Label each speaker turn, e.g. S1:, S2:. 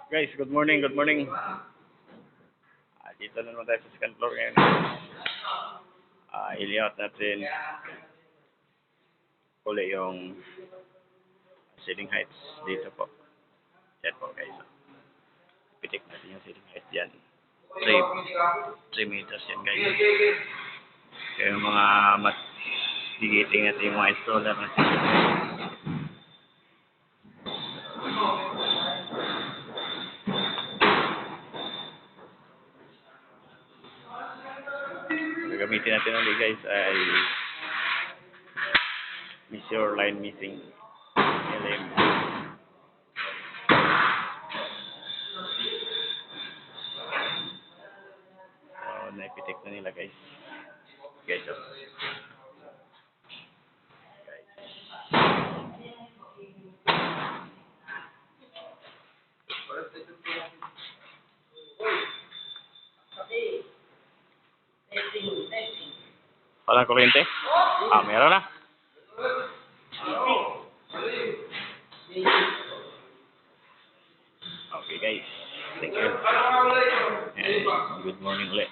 S1: Guys, good morning, good morning. Dito na naman tayo sa second floor ngayon. I-layout natin uli yung ceiling heights dito po. Yan po guys. Pitik natin yung ceiling height dyan. 3 meters yan guys. Kaya yung mga gigiting natin yung mga installer natin. Gagamitin natin ulit guys ay measure line missing LM. So, naipitik na nila guys. Guys, so. Walang kuryente? Meron na. Okay guys, thank you. And good morning ulit.